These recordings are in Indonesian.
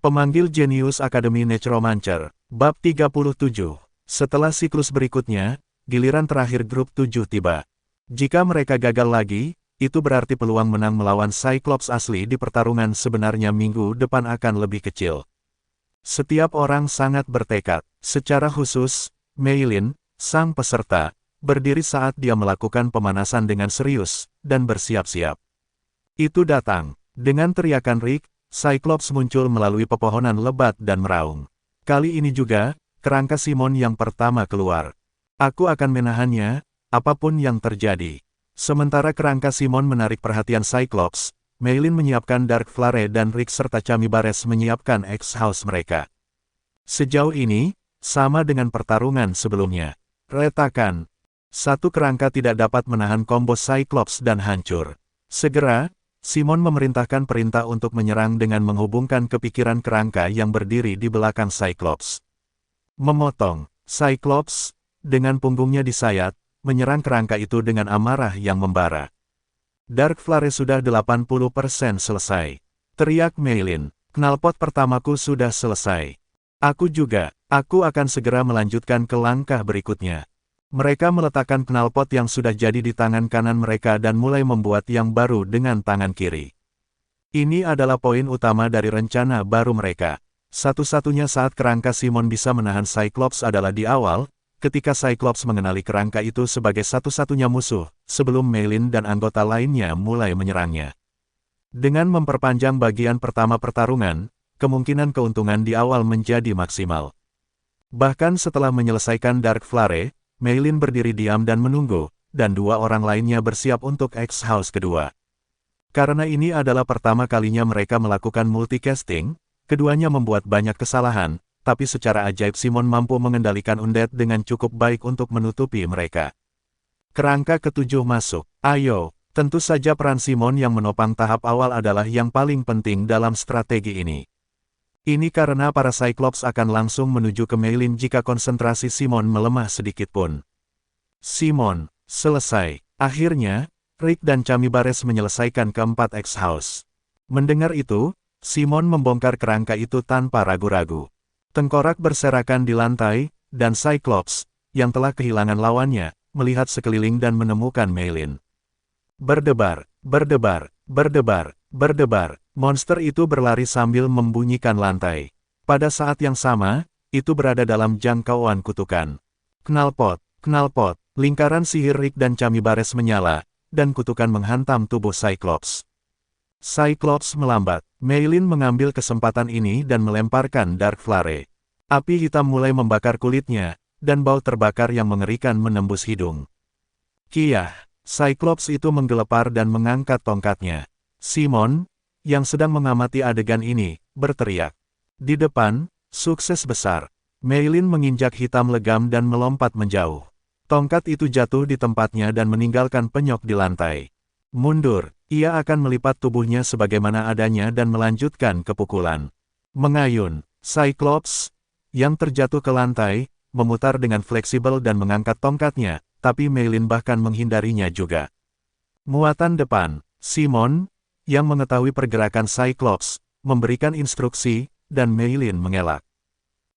Pemanggil Genius Academy Necromancer, Bab 37. Setelah siklus berikutnya, giliran terakhir grup 7 tiba. Jika mereka gagal lagi, itu berarti peluang menang melawan Cyclops asli di pertarungan sebenarnya minggu depan akan lebih kecil. Setiap orang sangat bertekad. Secara khusus, Meilin, sang peserta, berdiri saat dia melakukan pemanasan dengan serius, dan bersiap-siap. Itu datang. Dengan teriakan Rick, Cyclops muncul melalui pepohonan lebat dan meraung. Kali ini juga, kerangka Simon yang pertama keluar. Aku akan menahannya, apapun yang terjadi. Sementara kerangka Simon menarik perhatian Cyclops, Meilin menyiapkan Dark Flare dan Rick serta Chamibares menyiapkan X-House mereka. Sejauh ini, sama dengan pertarungan sebelumnya. Retakan. Satu kerangka tidak dapat menahan combo Cyclops dan hancur. Segera, Simon memerintahkan perintah untuk menyerang dengan menghubungkan kepikiran kerangka yang berdiri di belakang Cyclops. Memotong, Cyclops, dengan punggungnya disayat, menyerang kerangka itu dengan amarah yang membara. Dark Flare sudah 80% selesai. Teriak Meilin, knalpot pertamaku sudah selesai. Aku juga, aku akan segera melanjutkan ke langkah berikutnya. Mereka meletakkan knalpot yang sudah jadi di tangan kanan mereka dan mulai membuat yang baru dengan tangan kiri. Ini adalah poin utama dari rencana baru mereka. Satu-satunya saat kerangka Simon bisa menahan Cyclops adalah di awal, ketika Cyclops mengenali kerangka itu sebagai satu-satunya musuh, sebelum Meilin dan anggota lainnya mulai menyerangnya. Dengan memperpanjang bagian pertama pertarungan, kemungkinan keuntungan di awal menjadi maksimal. Bahkan setelah menyelesaikan Dark Flare, Meilin berdiri diam dan menunggu, dan dua orang lainnya bersiap untuk X-House kedua. Karena ini adalah pertama kalinya mereka melakukan multicasting, keduanya membuat banyak kesalahan, tapi secara ajaib Simon mampu mengendalikan undead dengan cukup baik untuk menutupi mereka. Kerangka ketujuh masuk. Ayo, tentu saja peran Simon yang menopang tahap awal adalah yang paling penting dalam strategi ini. Ini karena para Cyclops akan langsung menuju ke Meilin jika konsentrasi Simon melemah sedikit pun. Simon, selesai. Akhirnya, Rick dan Chamibares menyelesaikan keempat X-House. Mendengar itu, Simon membongkar kerangka itu tanpa ragu-ragu. Tengkorak berserakan di lantai, dan Cyclops, yang telah kehilangan lawannya, melihat sekeliling dan menemukan Meilin. Berdebar, berdebar, berdebar, berdebar. Monster itu berlari sambil membunyikan lantai. Pada saat yang sama, itu berada dalam jangkauan kutukan. Knalpot, knalpot, lingkaran sihir Rick dan Chamibares menyala, dan kutukan menghantam tubuh Cyclops. Cyclops melambat. Meilin mengambil kesempatan ini dan melemparkan Dark Flare. Api hitam mulai membakar kulitnya, dan bau terbakar yang mengerikan menembus hidung. Kiyah, Cyclops itu menggelepar dan mengangkat tongkatnya. Simon, yang sedang mengamati adegan ini, berteriak. Di depan, sukses besar. Meilin menginjak hitam legam dan melompat menjauh. Tongkat itu jatuh di tempatnya dan meninggalkan penyok di lantai. Mundur, ia akan melipat tubuhnya sebagaimana adanya dan melanjutkan kepukulan. Mengayun, Cyclops, yang terjatuh ke lantai, memutar dengan fleksibel dan mengangkat tongkatnya, tapi Meilin bahkan menghindarinya juga. Muatan depan, Simon, yang mengetahui pergerakan Cyclops, memberikan instruksi, dan Meilin mengelak.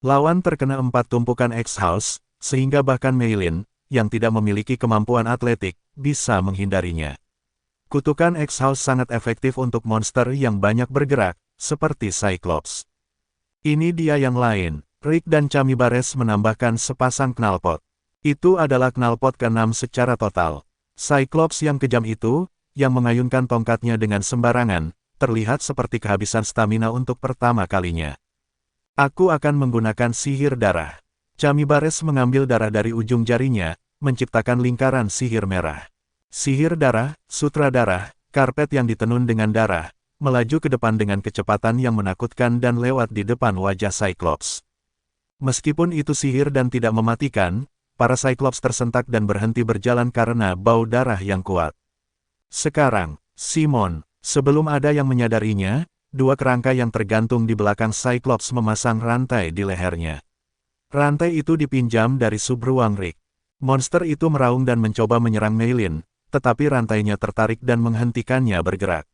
Lawan terkena 4 tumpukan X-House, sehingga bahkan Meilin, yang tidak memiliki kemampuan atletik, bisa menghindarinya. Kutukan X-House sangat efektif untuk monster yang banyak bergerak, seperti Cyclops. Ini dia yang lain, Rick dan Chamibares menambahkan sepasang knalpot. Itu adalah knalpot ke-6 secara total. Cyclops yang kejam itu, yang mengayunkan tongkatnya dengan sembarangan, terlihat seperti kehabisan stamina untuk pertama kalinya. Aku akan menggunakan sihir darah. Chamibares mengambil darah dari ujung jarinya, menciptakan lingkaran sihir merah. Sihir darah, sutra darah, karpet yang ditenun dengan darah, melaju ke depan dengan kecepatan yang menakutkan dan lewat di depan wajah Cyclops. Meskipun itu sihir dan tidak mematikan, para Cyclops tersentak dan berhenti berjalan karena bau darah yang kuat. Sekarang, Simon, sebelum ada yang menyadarinya, dua kerangka yang tergantung di belakang Cyclops memasang rantai di lehernya. Rantai itu dipinjam dari subruang Rick. Monster itu meraung dan mencoba menyerang Meilin, tetapi rantainya tertarik dan menghentikannya bergerak.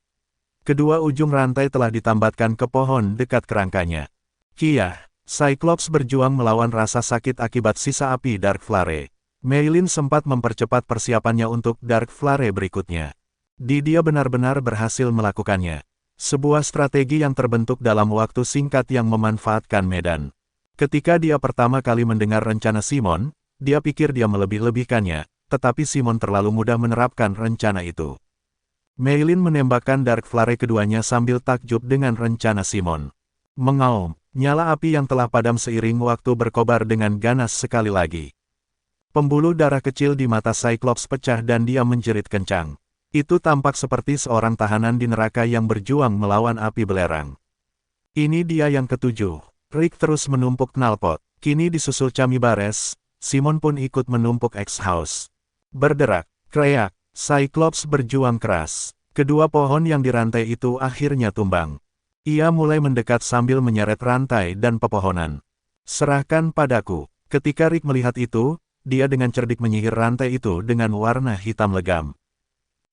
Kedua ujung rantai telah ditambatkan ke pohon dekat kerangkanya. Kiyah, Cyclops berjuang melawan rasa sakit akibat sisa api Dark Flare. Meilin sempat mempercepat persiapannya untuk Dark Flare berikutnya. Dia benar-benar berhasil melakukannya. Sebuah strategi yang terbentuk dalam waktu singkat yang memanfaatkan medan. Ketika dia pertama kali mendengar rencana Simon, dia pikir dia melebih-lebihkannya, tetapi Simon terlalu mudah menerapkan rencana itu. Meilin menembakkan Dark Flare keduanya sambil takjub dengan rencana Simon. Mengaum, nyala api yang telah padam seiring waktu berkobar dengan ganas sekali lagi. Pembuluh darah kecil di mata Cyclops pecah dan dia menjerit kencang. Itu tampak seperti seorang tahanan di neraka yang berjuang melawan api belerang. Ini dia yang ketujuh. Rick terus menumpuk knalpot. Kini disusul Chamibares, Simon pun ikut menumpuk X-House. Berderak, kreak, Cyclops berjuang keras. Kedua pohon yang dirantai itu akhirnya tumbang. Ia mulai mendekat sambil menyeret rantai dan pepohonan. Serahkan padaku. Ketika Rick melihat itu, dia dengan cerdik menyihir rantai itu dengan warna hitam legam.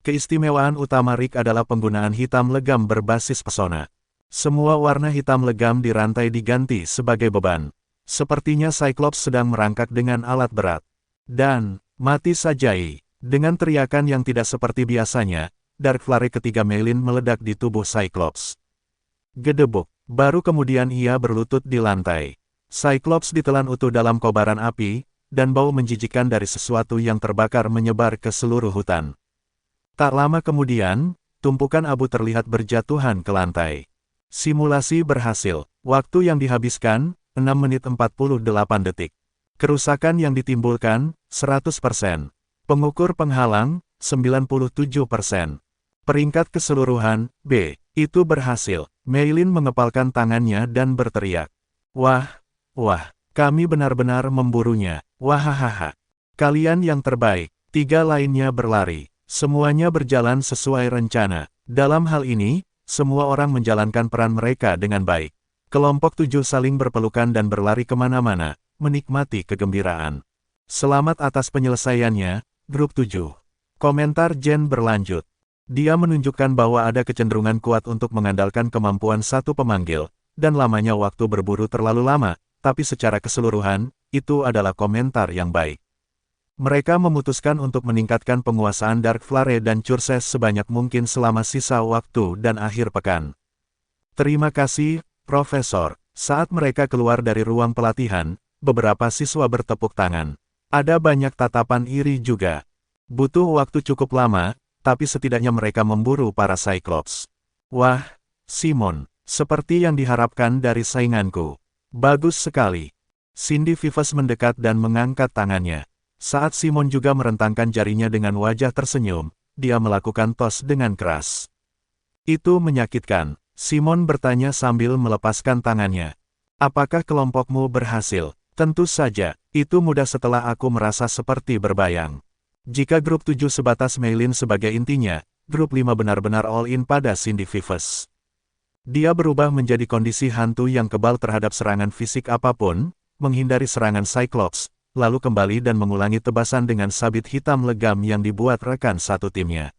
Keistimewaan utama Rick adalah penggunaan hitam legam berbasis pesona. Semua warna hitam legam di rantai diganti sebagai beban. Sepertinya Cyclops sedang merangkak dengan alat berat. Dan, mati sajai. Dengan teriakan yang tidak seperti biasanya, Dark Flare ketiga Meilin meledak di tubuh Cyclops. Gedebuk, baru kemudian ia berlutut di lantai. Cyclops ditelan utuh dalam kobaran api, dan bau menjijikkan dari sesuatu yang terbakar menyebar ke seluruh hutan. Tak lama kemudian, tumpukan abu terlihat berjatuhan ke lantai. Simulasi berhasil. Waktu yang dihabiskan, 6 menit 48 detik. Kerusakan yang ditimbulkan, 100%. Pengukur penghalang, 97%. Peringkat keseluruhan, B. Itu berhasil. Meilin mengepalkan tangannya dan berteriak. Wah, kami benar-benar memburunya. Wahahaha. Kalian yang terbaik. 3 lainnya berlari. Semuanya berjalan sesuai rencana. Dalam hal ini, semua orang menjalankan peran mereka dengan baik. Kelompok 7 saling berpelukan dan berlari kemana-mana, menikmati kegembiraan. Selamat atas penyelesaiannya, Grup 7. Komentar Jen berlanjut. Dia menunjukkan bahwa ada kecenderungan kuat untuk mengandalkan kemampuan satu pemanggil, dan lamanya waktu berburu terlalu lama, tapi secara keseluruhan, itu adalah komentar yang baik. Mereka memutuskan untuk meningkatkan penguasaan Dark Flare dan Curses sebanyak mungkin selama sisa waktu dan akhir pekan. Terima kasih, Profesor. Saat mereka keluar dari ruang pelatihan, beberapa siswa bertepuk tangan. Ada banyak tatapan iri juga. Butuh waktu cukup lama, tapi setidaknya mereka memburu para Cyclops. Wah, Simon, seperti yang diharapkan dari sainganku. Bagus sekali. Cindy Vivas mendekat dan mengangkat tangannya. Saat Simon juga merentangkan jarinya dengan wajah tersenyum, dia melakukan tos dengan keras. Itu menyakitkan. Simon bertanya sambil melepaskan tangannya. Apakah kelompokmu berhasil? Tentu saja, itu mudah setelah aku merasa seperti berbayang. Jika grup 7 sebatas Meilin sebagai intinya, grup 5 benar-benar all-in pada Cindy Vivas. Dia berubah menjadi kondisi hantu yang kebal terhadap serangan fisik apapun, menghindari serangan Cyclops, lalu kembali dan mengulangi tebasan dengan sabit hitam legam yang dibuat rekan satu timnya.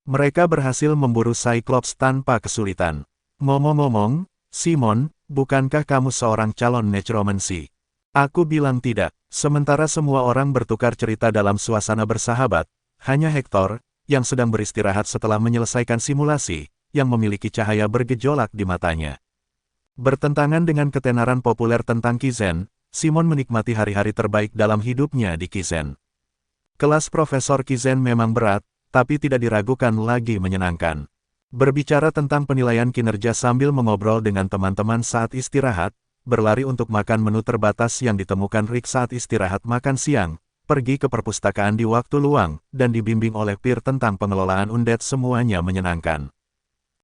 Mereka berhasil memburu Cyclops tanpa kesulitan. Ngomong-ngomong, Simon, bukankah kamu seorang calon necromancy? Aku bilang tidak. Sementara semua orang bertukar cerita dalam suasana bersahabat, hanya Hector, yang sedang beristirahat setelah menyelesaikan simulasi, yang memiliki cahaya bergejolak di matanya. Bertentangan dengan ketenaran populer tentang Kizen, Simon menikmati hari-hari terbaik dalam hidupnya di Kizen. Kelas Profesor Kizen memang berat, tapi tidak diragukan lagi menyenangkan. Berbicara tentang penilaian kinerja sambil mengobrol dengan teman-teman saat istirahat, berlari untuk makan menu terbatas yang ditemukan Rick saat istirahat makan siang, pergi ke perpustakaan di waktu luang, dan dibimbing oleh peer tentang pengelolaan undead semuanya menyenangkan.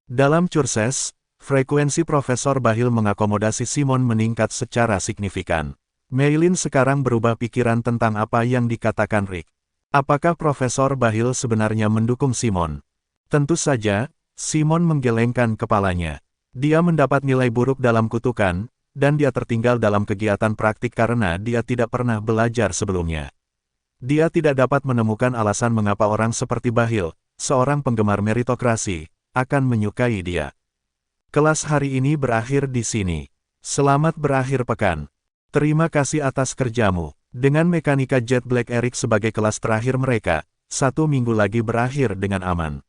Dalam Curses, frekuensi Profesor Bahil mengakomodasi Simon meningkat secara signifikan. Meilin sekarang berubah pikiran tentang apa yang dikatakan Rick. Apakah Profesor Bahil sebenarnya mendukung Simon? Tentu saja, Simon menggelengkan kepalanya. Dia mendapat nilai buruk dalam kutukan, dan dia tertinggal dalam kegiatan praktik karena dia tidak pernah belajar sebelumnya. Dia tidak dapat menemukan alasan mengapa orang seperti Bahil, seorang penggemar meritokrasi, akan menyukai dia. Kelas hari ini berakhir di sini. Selamat berakhir pekan. Terima kasih atas kerjamu. Dengan mekanika Jet Black Eric sebagai kelas terakhir mereka, 1 minggu lagi berakhir dengan aman.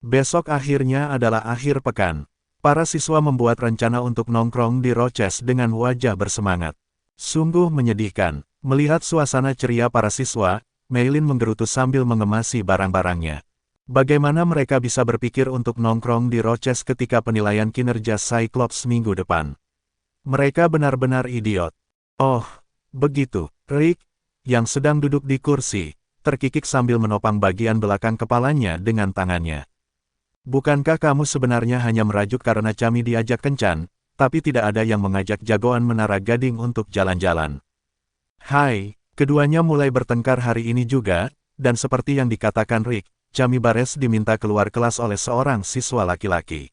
Besok akhirnya adalah akhir pekan. Para siswa membuat rencana untuk nongkrong di Roches dengan wajah bersemangat. Sungguh menyedihkan. Melihat suasana ceria para siswa, Meilin menggerutu sambil mengemasi barang-barangnya. Bagaimana mereka bisa berpikir untuk nongkrong di Roches ketika penilaian kinerja Cyclops minggu depan? Mereka benar-benar idiot. Oh, begitu. Rick, yang sedang duduk di kursi, terkikik sambil menopang bagian belakang kepalanya dengan tangannya. Bukankah kamu sebenarnya hanya merajuk karena Chami diajak kencan, tapi tidak ada yang mengajak jagoan Menara Gading untuk jalan-jalan? Hai, keduanya mulai bertengkar hari ini juga, dan seperti yang dikatakan Rick, Chami Bares diminta keluar kelas oleh seorang siswa laki-laki.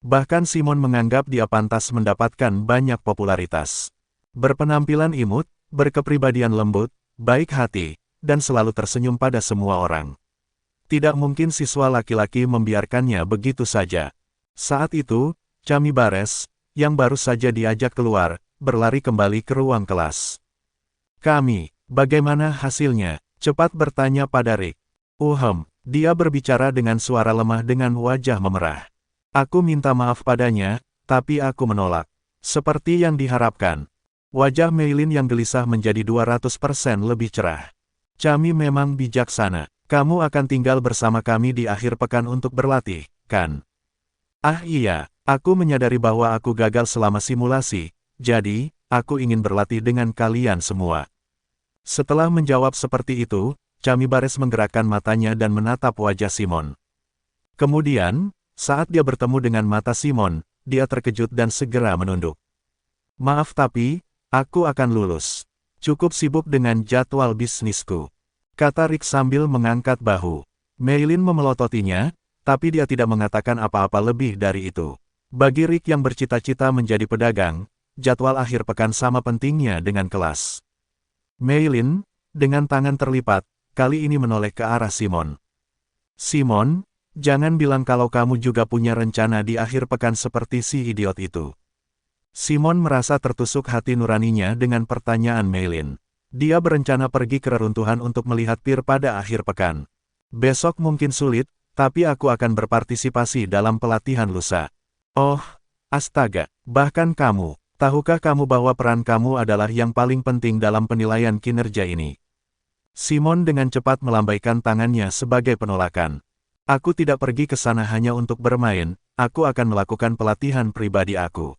Bahkan Simon menganggap dia pantas mendapatkan banyak popularitas. Berpenampilan imut, berkepribadian lembut, baik hati, dan selalu tersenyum pada semua orang. Tidak mungkin siswa laki-laki membiarkannya begitu saja. Saat itu, Chami Bares, yang baru saja diajak keluar, berlari kembali ke ruang kelas. Kami, bagaimana hasilnya? Cepat bertanya pada Rick. Dia berbicara dengan suara lemah dengan wajah memerah. Aku minta maaf padanya, tapi aku menolak. Seperti yang diharapkan. Wajah Meilin yang gelisah menjadi 200% lebih cerah. Chami memang bijaksana. Kamu akan tinggal bersama kami di akhir pekan untuk berlatih, kan? Ah iya, aku menyadari bahwa aku gagal selama simulasi, jadi, aku ingin berlatih dengan kalian semua. Setelah menjawab seperti itu, Chami Bares menggerakkan matanya dan menatap wajah Simon. Kemudian, saat dia bertemu dengan mata Simon, dia terkejut dan segera menunduk. Maaf tapi, aku akan lulus. Cukup sibuk dengan jadwal bisnisku, kata Rick sambil mengangkat bahu. Meilin memelototinya, tapi dia tidak mengatakan apa-apa lebih dari itu. Bagi Rick yang bercita-cita menjadi pedagang, jadwal akhir pekan sama pentingnya dengan kelas. Meilin, dengan tangan terlipat, kali ini menoleh ke arah Simon. Simon, jangan bilang kalau kamu juga punya rencana di akhir pekan seperti si idiot itu. Simon merasa tertusuk hati nuraninya dengan pertanyaan Meilin. Dia berencana pergi ke reruntuhan untuk melihat pir pada akhir pekan. Besok mungkin sulit, tapi aku akan berpartisipasi dalam pelatihan lusa. Oh, astaga, bahkan kamu, tahukah kamu bahwa peran kamu adalah yang paling penting dalam penilaian kinerja ini? Simon dengan cepat melambaikan tangannya sebagai penolakan. Aku tidak pergi ke sana hanya untuk bermain, aku akan melakukan pelatihan pribadi aku.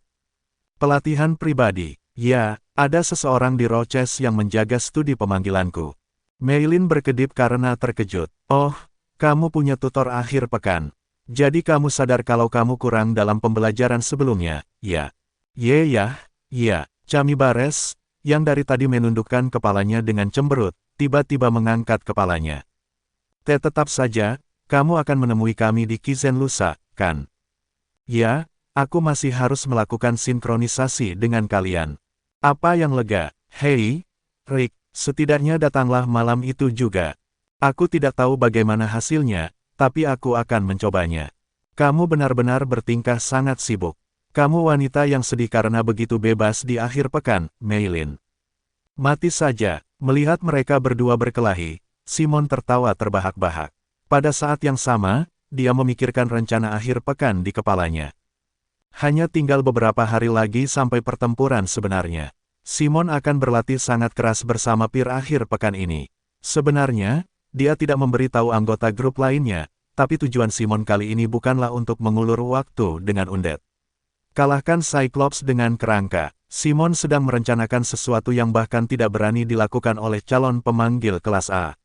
Pelatihan pribadi, ya. Ada seseorang di Roches yang menjaga studi pemanggilanku. Meilin berkedip karena terkejut. Oh, kamu punya tutor akhir pekan. Jadi kamu sadar kalau kamu kurang dalam pembelajaran sebelumnya, ya? Iya. Chami Bares, yang dari tadi menundukkan kepalanya dengan cemberut, tiba-tiba mengangkat kepalanya. Tetap saja, kamu akan menemui kami di Kizen lusa, kan? Ya, aku masih harus melakukan sinkronisasi dengan kalian. Apa yang lega? Hei, Rick, setidaknya datanglah malam itu juga. Aku tidak tahu bagaimana hasilnya, tapi aku akan mencobanya. Kamu benar-benar bertingkah sangat sibuk. Kamu wanita yang sedih karena begitu bebas di akhir pekan, Meilin. Mati saja, melihat mereka berdua berkelahi, Simon tertawa terbahak-bahak. Pada saat yang sama, dia memikirkan rencana akhir pekan di kepalanya. Hanya tinggal beberapa hari lagi sampai pertempuran sebenarnya. Simon akan berlatih sangat keras bersama pir akhir pekan ini. Sebenarnya, dia tidak memberitahu anggota grup lainnya, tapi tujuan Simon kali ini bukanlah untuk mengulur waktu dengan Undead. Kalahkan Cyclops dengan kerangka. Simon sedang merencanakan sesuatu yang bahkan tidak berani dilakukan oleh calon pemanggil kelas A.